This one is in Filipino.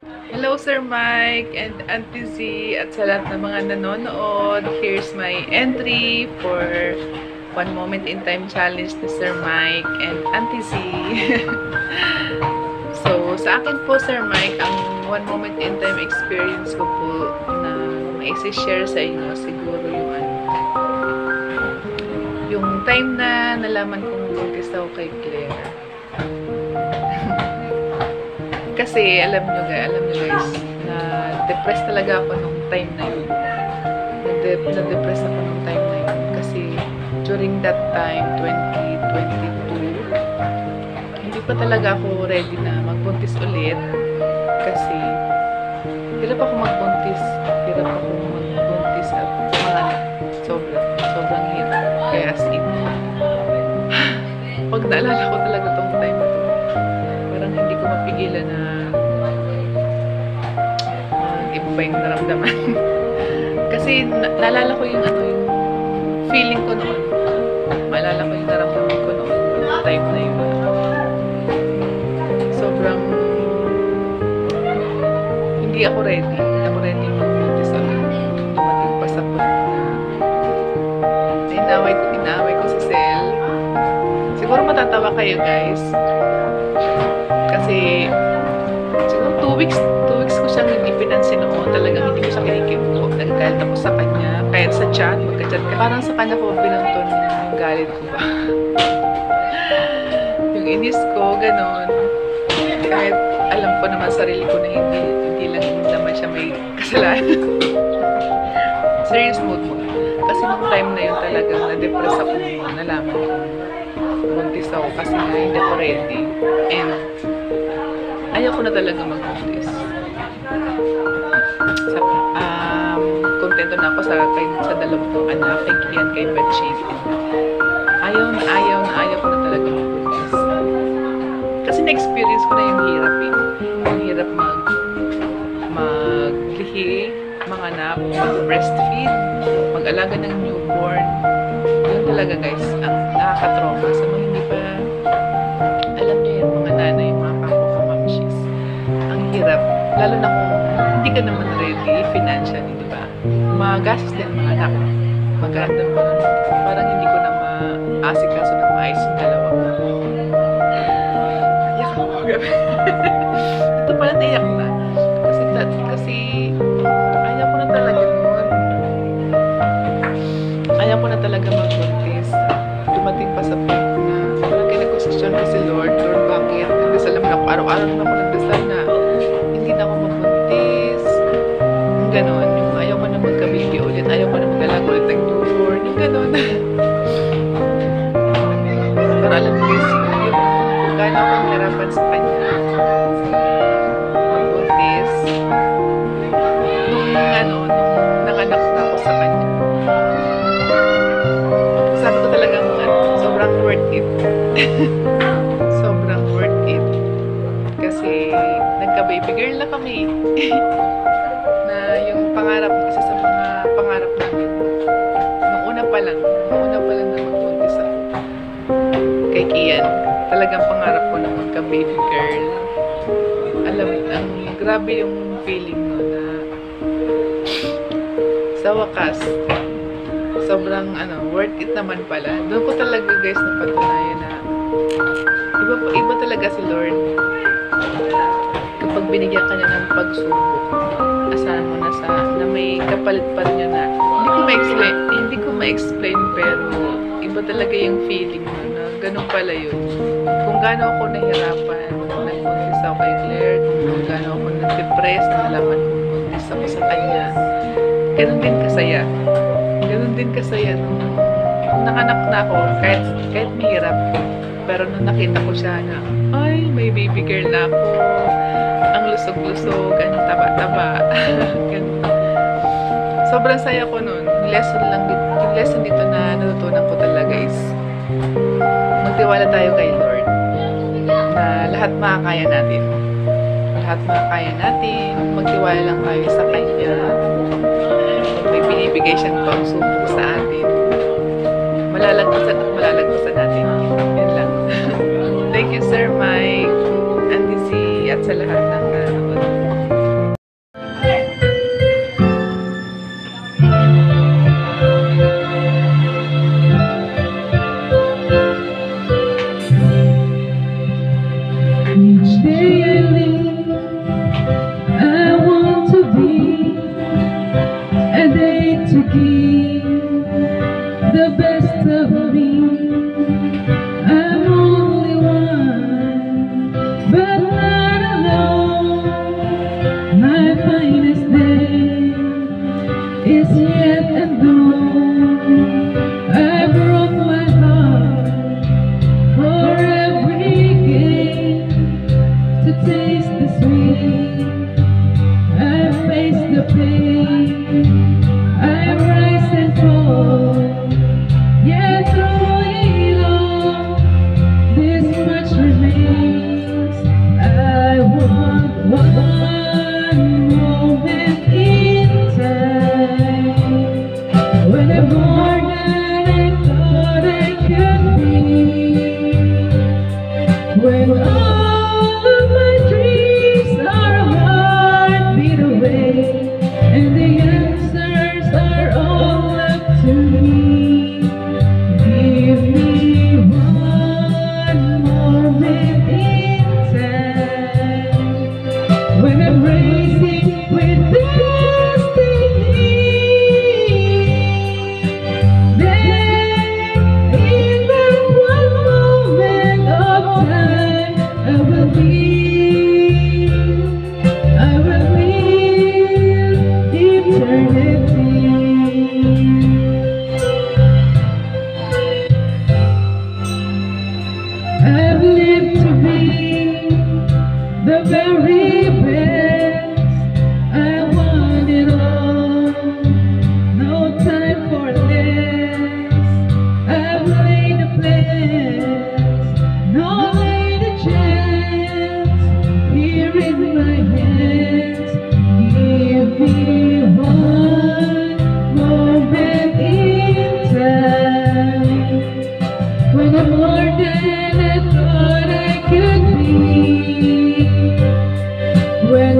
Hello Sir Mike and Auntie Z at sa lahat ng mga nanonood. Here's my entry for One Moment in Time Challenge ni Sir Mike and Auntie Z. So, sa akin po Sir Mike, ang One Moment in Time experience ko po na mai-share sa inyo siguro yung time na nalaman kong buntis ako kay Claire. Kasi alam nyo guys, na depressed talaga ako nung time na yun. Na-depress ako nung time na yun. Kasi during that time, 2022, hindi pa talaga ako ready na magbuntis ulit. Kasi hirap ako magbuntis. Hirap ako magbuntis at panganak. Sobrang hirap. Kaya as in, pag naalala ko talaga tong time na to, parang hindi ko mapigilan na iba pa yung naramdaman. Kasi naalala ko yung feeling ko noon. Maalala ko yung naramdaman ko noon. Yung time na yun. Sobrang hindi ako ready. Hindi ako ready mag-buntis ulit. Dumating pa sa point na inaway ko sa cell. Siguro matatawa kayo guys. Kasi siguro 2 weeks ko siyang hindi pinansin noon. Talagang hindi ko siya kinikibo. Nagagalit ako sa kanya. Kahit sa chat, magka-chat ka. Parang sa kanya ko pinanton yung galit ko ba. Yung inis ko, ganon. Kahit alam ko naman sarili ko na hindi lang naman siya may kasalanan. Serious mood mo. Kasi nung time na yun talagang na-depress ako nung nalaman ko. Buntis ako kasi nga hindi ako ready. And ayaw ko na talaga mag-buntis. Kontento na ako sa dalawang kong anak, kay Kian, kay Batchik. Ayaw ko na talaga mag-buntis. Kasi na-experience ko na yung hirap eh. Yung hirap maglihi, manganak, mag-breastfeed, mag-alaga ng newborn. Yun talaga guys, ang nakaka-trauma sa mga hindi pa alam niyo yung mga nanay, mga kapwa-mamshis. Ang hirap, lalo na kung hindi ka naman ready financially, di ba? Magastos din mga anak. Magandang mo nun. Parang hindi ko na maasikaso ng maayos yung dalawa ko. Iyak ako gabi. Ito pala naiyak na. Kasi ayaw ko na talaga nun. Ayaw ko na talaga magbuntis. Dumating pa sa point na parang kinag-question ko si Lord, bakit? Nagdasal naman ako. Araw-araw naman ako nagdasal na hindi na ako magbuntis. Yung ganon. Yung ayaw ko na magka-baby ulit. Ayaw ko na mag-alaga ulit ng newborn. Yung ganon. Pero alam mo guys, kung gaano ako nahirapan sa kanya magbuntis, nung nanganak na ako sa kanya, sabi ko talagang sobrang worth it. Sobrang worth it. Kasi nagka-baby girl na kami. Na yung pangarap, isa sa mga pangarap namin. Nung una pa lang na magbuntis ako. Kay Kian, talagang pangarap ko na magka-baby girl. Alam, ang grabe yung feeling mo na sa wakas, sobrang worth it naman pala. Doon ko talaga guys napatunayan na iba talaga si Lord. Kapag binigyan ka niya ng pagsubok, asahan mo na may kapalit pa rin na hindi ko ma-explain pero iba talaga yung feeling mo na ganun pala yun. Kung gaano ako nahirapan nagbuntis ako kay Claire, kung gaano ako nag-depress na nalaman kung buntis ako sa kanya, ganun din kasaya nung nanganak na ako kahit mahirap, pero nung nakita ko siya na ay may baby girl na ako, ang lusog-lusog, ang taba-taba. Sobrang saya ko nun. Yung lesson dito na natutunan ko talaga is magtiwala tayo kay Lord na lahat makakaya natin. Magtiwala lang tayo sa kanya. May binibigay siyang pagsubok sa atin, malalagpasan natin. Yan lang. Thank you Sir Mike, Auntie Z, at sa lahat ng nanonood. I'm racing with destiny. Then, in that one moment of time, I will live eternity. I've lived to be the very best. I want it all, no time for less. I've laid a plans, no laid a chance. Here in my hands, give me one moment in time when I'm more than I thought I could be. When